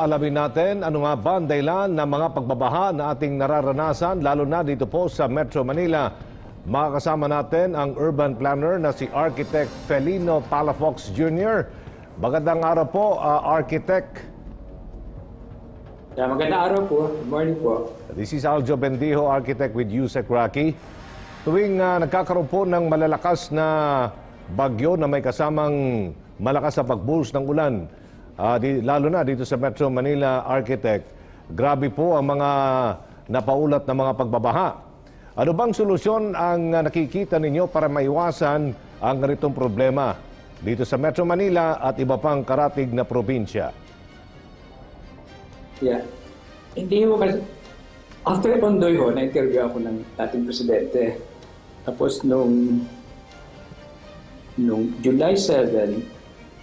Alamin natin ano nga ba ang dahilan ng mga pagbabaha na ating nararanasan lalo na dito po sa Metro Manila. Makakasama natin ang urban planner na si Architect Felino Palafox Jr. Magandang araw po, Architect. Magandang araw po. Good morning po. This is Aljo Bendijo, Architect with USEC Rocky. Tuwing nagkakaroon po ng malalakas na bagyo na may kasamang malakas na pagbuhos ng ulan, lalo na dito sa Metro Manila, Architect, grabe po ang mga napaulat na mga pagbabaha. Ano bang solusyon ang nakikita ninyo para maiwasan ang ganitong problema dito sa Metro Manila at iba pang karatig na probinsya? Yeah. Hindi mo kasi, after Ondoy ho, na-interview ako ng dating presidente. Tapos nung July 7,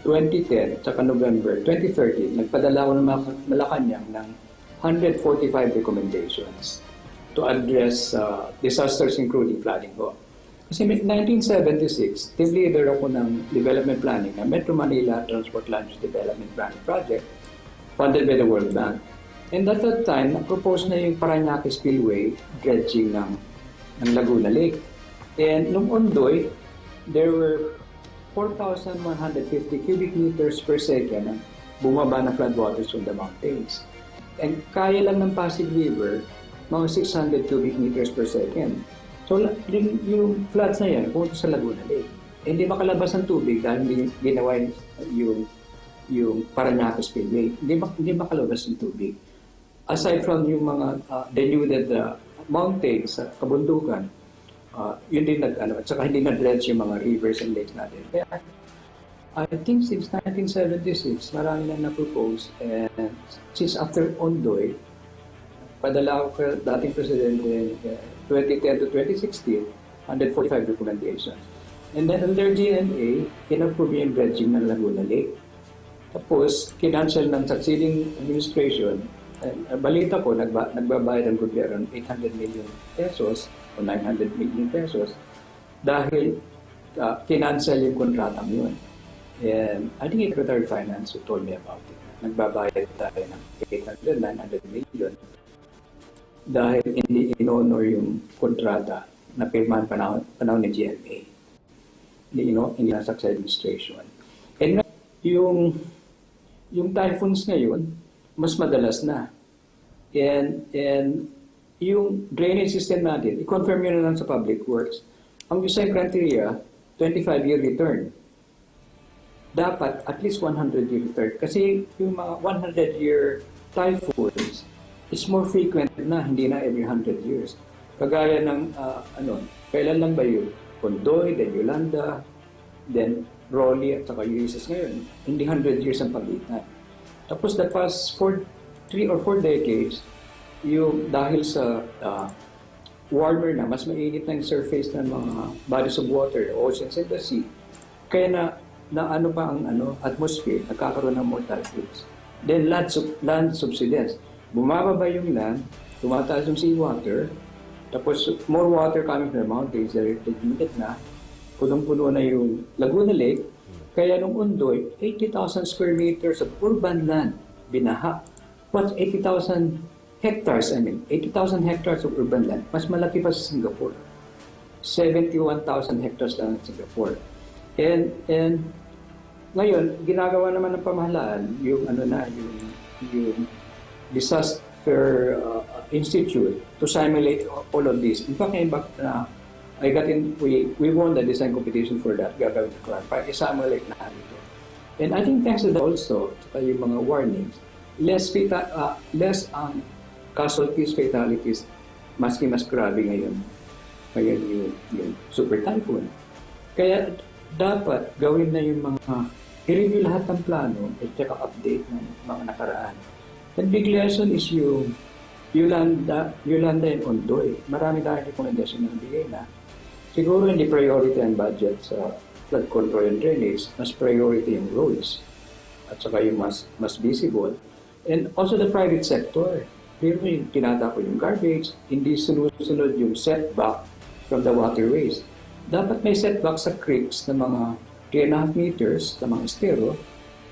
2010, tsaka November 2013, nagpadala ako ng Malacanang ng 145 recommendations to address disasters including flooding ho. Kasi 1976, team leader ako ng development planning ng Metro Manila Transport Land Development Planning Project funded by the World Bank. And at that time, na-propose na yung Parañaque Spillway dredging ng Laguna Lake. And nung Ondoy, there were 4,150 cubic meters per second ang bumaba na floodwaters from the mountains. And kaya lang ng Pasig River, mga 600 cubic meters per second. So yung floods na yan, pumunta sa Laguna Lake. Hindi makalabas ang tubig dahil hindi ginawa yung Parañaque Spillway. Hindi makalabas ang tubig. Aside from yung mga denuded mountains sa kabundukan, yun din at saka hindi na-dredge yung mga rivers and lakes natin. Kaya, I think since 1976, marami na na-propose. And since after Ondoy, padala ko ka dating presidente 2010 to 2016, 145 recommendations. And then under GNA, kinapprove yung dredging ng Laguna Lake. Tapos, kinancel ng succeeding administration. Balita ko, nagbabayad ang gobyerno ng 800 million pesos o 900 million pesos dahil kinancel yung kontratang yun. And I think Secretary of Finance who told me about it. Nagbabayad tayo ng 800, 900 million dahil hindi in-honor yung kontrata na pirmahan panahon ni GMA. Hindi nasa sa administration. And yung typhoons ngayon, mas madalas na. And yung drainage system natin, i-confirm yun na lang sa Public Works. Ang design criteria, 25-year return. Dapat at least 100-year return. Kasi yung mga 100-year typhoons is more frequent na, hindi na every 100 years. Kagaya ng, kailan lang ba yun? Ondoy, then Yolanda, then Rolly, at saka Ulysses ngayon. Hindi 100 years ang pagitan. Tapos the past 3 or 4 decades, yung dahil sa warmer na, mas mainit na yung surface ng mga bodies of water, oceans and the sea, kaya na ano pa ang atmosphere, nagkakaroon ng more typhoons. Then land subsidence. Bumababa yung land, tumataas yung seawater, tapos more water coming from the mountains, denuded na, punong-puno na yung Laguna Lake, kaya nung Ondoy, 80,000 square meters of urban land binaha. What's 80,000 hectares, 80,000 hectares of urban land, mas malaki pa sa Singapore. 71,000 hectares lang sa Singapore. And ngayon, ginagawa naman ng pamahalaan yung yung disaster institute to simulate all of this. In fact, we won the design competition for that. Gagawin ko para i-simulate na ito. And I think thanks to that also, yung mga warnings, less casualties, fatalities, maski mas grabe ngayon yung super typhoon. Kaya dapat gawin na yung mga i-review lahat ng plano at saka update ng mga nakaraan. And big lesson is yung Yolanda and Ondoy. Marami tayong rekomendasyon na bigay na. Siguro hindi priority ang budget sa flood control and drainage, mas priority yung roads at saka yung mas visible. And also the private sector. Pero yung tinatapon yung garbage, hindi sunod-sunod yung setback from the waterways. Dapat may setback sa creeks na mga 3.5 meters sa mga estero,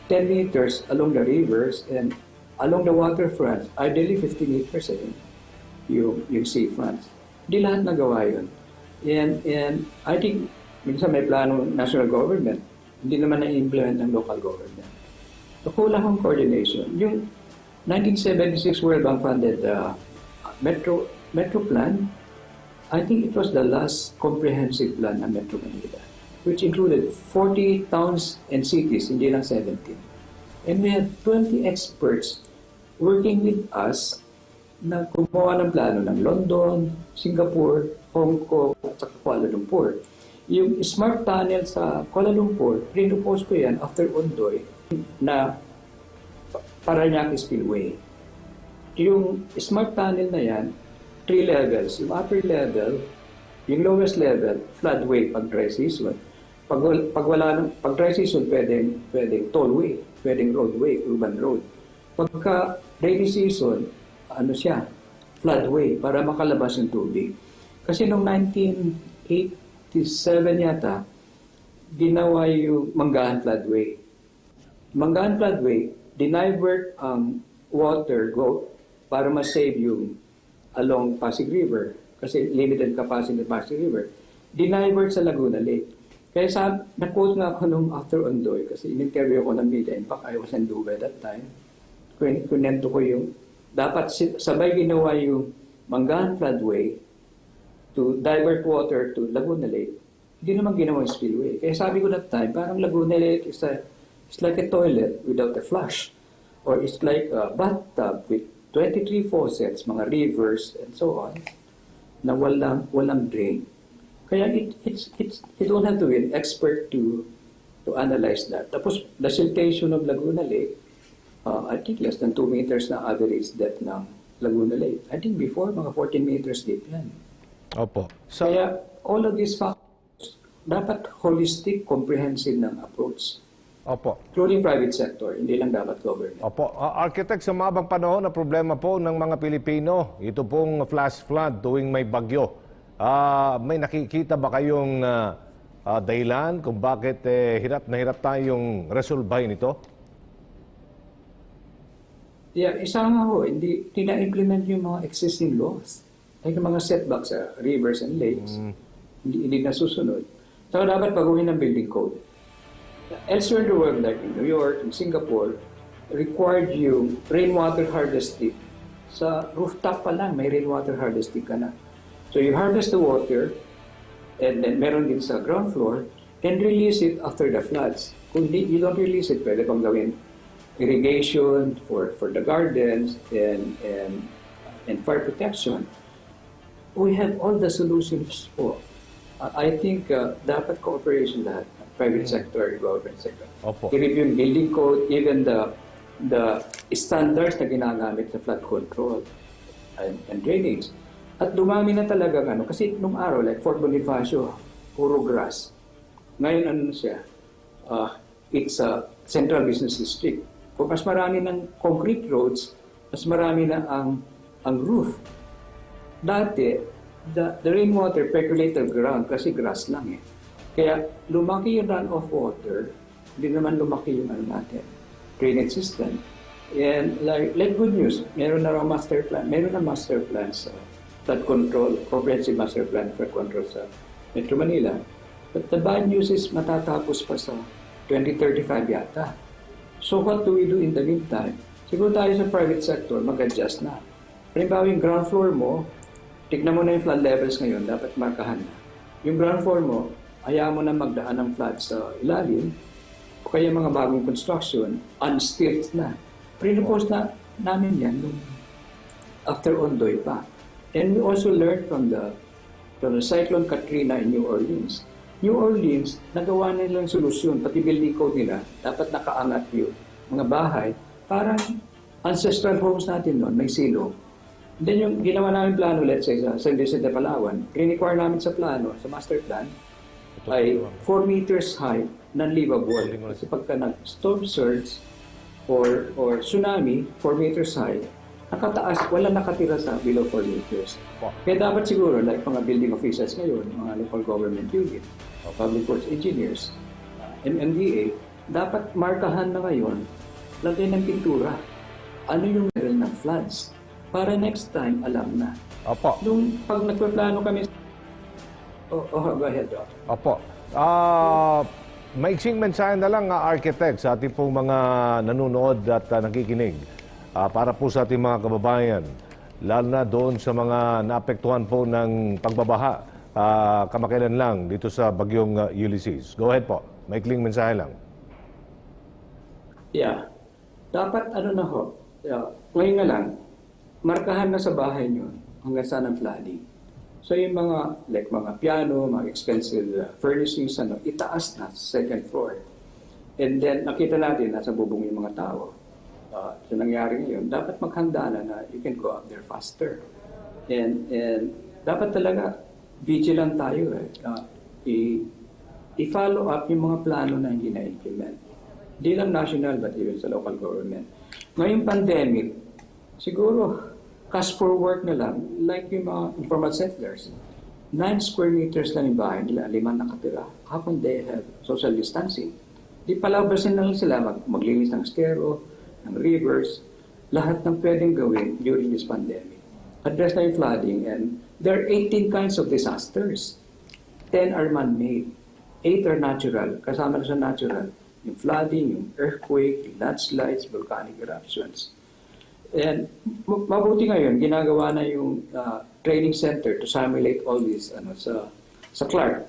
10 meters along the rivers, and along the waterfront, ideally 50 meters yung seafronts. Hindi lahat nagawa yun. And I think, minsan may plano national government, hindi naman na-implement ng local government. So, kulang ang coordination. Yung 1976 World Bank funded Metro Plan, I think it was the last comprehensive plan ng Metro Manila, which included 40 towns and cities, hindi lang 17. And we had 20 experts working with us na gumawa ng plano ng London, Singapore, Hong Kong, at saka Kuala Lumpur. Yung smart tunnel sa Kuala Lumpur, pinupose ko yan after Ondoy na Paranaque Spillway. Yung smart tunnel na yan, 3 levels. Yung upper level, yung lowest level, floodway pag dry season. Pag dry season, pwedeng tollway, pwedeng roadway, urban road. Pagka rainy season, floodway, para makalabas yung tubig. Kasi noong 1987 yata, ginawa yung Manggahan Floodway. Manggahan Floodway, dinivert ang water para ma-save yung along Pasig River, kasi limited capacity ng Pasig River, dinivert sa Laguna Lake. Kaya na-quote nga ako nung after Ondoy, kasi in-interview ko ng media, in fact, I was in Dubai that time, kunento ko yung dapat sabay ginawa yung Manggahan Floodway to divert water to Laguna Lake. Hindi naman ginawa yung spillway. Kaya sabi ko that time, parang Laguna Lake is like a toilet without a flush. Or it's like a bathtub with 23 faucets, mga rivers, and so on, na walang drain. Kaya you don't have to be an expert to analyze that. Tapos, the siltation of Laguna Lake, I think less than 2 meters na average depth ng Laguna Lake. I think before, mga 14 meters deep yan. Opo. Kaya, all of these factors, dapat holistic, comprehensive ng approach. Opo. Including private sector, hindi lang dapat government. Opo. Architect, sa mabang panahon na problema po ng mga Pilipino, ito pong flash flood tuwing may bagyo. May nakikita ba kayong dahilan kung bakit hirap na hirap tayong resolbahin ito? Yeah, isa nga ho, hindi na-implement yung mga existing laws. Like yung mga setbacks sa rivers and lakes, hindi nasusunod. So dapat baguhin ng building code. Elsewhere in the world, like in New York, in Singapore, required yung rainwater harvesting. Sa rooftop pa lang, may rainwater harvesting ka na. So you harvest the water, and then meron din sa ground floor, and release it after the floods. Kung you don't release it, pwede pang gawin irrigation for the gardens and fire protection. We have all the solutions po. I think dapat cooperation lahat, private sector, government sector. Opo. I-review yung building code, even the standards na ginagamit sa flood control and drainage. At dumami na talaga kasi nung araw, like Fort Bonifacio, puro grass. Ngayon ano siya, it's a central business district. Kung mas marami ng concrete roads, mas marami na ang roof. Dati, the rainwater percolated ground kasi grass lang eh. Kaya lumaki yung runoff water, hindi naman lumaki yung drainage system. And like good news, meron na master plan sa flood control, comprehensive master plan for control sa Metro Manila. But the bad news is matatapos pa sa 2035 yata. So what do we do in the meantime? Siguro tayo sa private sector, mag-adjust na. Halimbawa yung ground floor mo, tignan mo na yung flood levels ngayon, dapat markahan na. Yung ground floor mo, hayaan mo na magdaan ng flood sa ilalim, o kaya mga bagong construction, unstilts na. Pre-repose na namin yan after Ondoy pa. And we also learned from the Cyclone Katrina in New Orleans. New Orleans, nagawa nilang solusyon, pati building code nila, dapat nakaangat yung mga bahay. Parang ancestral homes natin noon, may silong. Then yung ginawa namin plano, let's say, sa San Vicente, Palawan, require namin sa plano, sa master plan, ay 4 meters high, non-livable. Kasi pagka nag-storm surge or tsunami, 4 meters high, nakataas, wala nakatira sa below 4 meters. Kaya dapat siguro, like mga building officials ngayon, mga local government unit, public works engineers, MMDA, dapat markahan na ngayon, lagay ng pintura. ano yung level ng floods. Para next time, alam na. Opo. Nung pag nagpaplano kami... go ahead, Doc. Opo. Maiksing mensahe na lang, architect, sa ating pong mga nanonood at nakikinig. Para po sa ating mga kababayan, lalo na doon sa mga naapektuhan po ng pagbabaha kamakailan lang dito sa bagyong Ulysses. Go ahead po. Maikling mensahe lang. Yeah. Dapat na ho, ngayon nga lang, markahan na sa bahay nyo hanggang saan ang flooding. So yung mga piano, mga expensive furnishings, itaas na sa second floor. And then nakita natin nasa bubong yung mga tao. So nangyari ngayon, dapat maghanda na you can go up there faster. And dapat talaga vigilant tayo. I-follow up yung mga plano na hindi na-implement. Hindi lang national but even sa local government. Ngayong pandemic, siguro cash for work na lang, like yung mga informal settlers. 9 square meters lang yung bahay nila, 5 nakatira. How can they have social distancing? Di palabasin na lang sila maglinis ng estero, ng rivers, lahat ng pwedeng gawin during this pandemic. Address na yung flooding, and there are 18 kinds of disasters. 10 are man-made. 8 are natural. Kasama na sa natural. Yung flooding, yung earthquake, yung landslides, volcanic eruptions. And mabuti ngayon, ginagawa na yung training center to simulate all this sa Clark.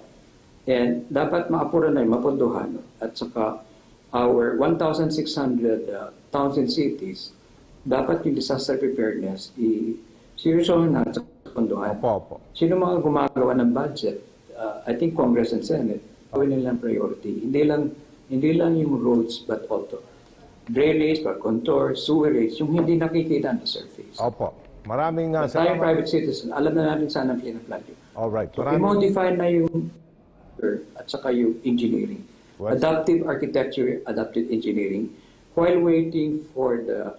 And dapat maapura na yung mapondohan. At saka our 1,600 towns and cities, dapat yung disaster preparedness seryosohin na sa pondohan. Sino mga gumagawa ng budget? I think Congress and Senate, gawin nilang priority. Hindi lang yung roads, but also drainage, contour, sewerage, yung hindi nakikita on the surface. Opo. Maraming tayo private citizen, alam na natin saan ang pinaflag yun. Alright. So, i-modify na yung at saka yung engineering. Adaptive architecture, adaptive engineering, while waiting for the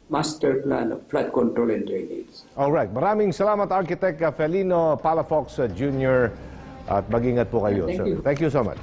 master plan of flood control and drainage. Alright. Maraming salamat, Architect Felino Palafox Jr. At mag-ingat po kayo, Thank sir. you. Thank you so much.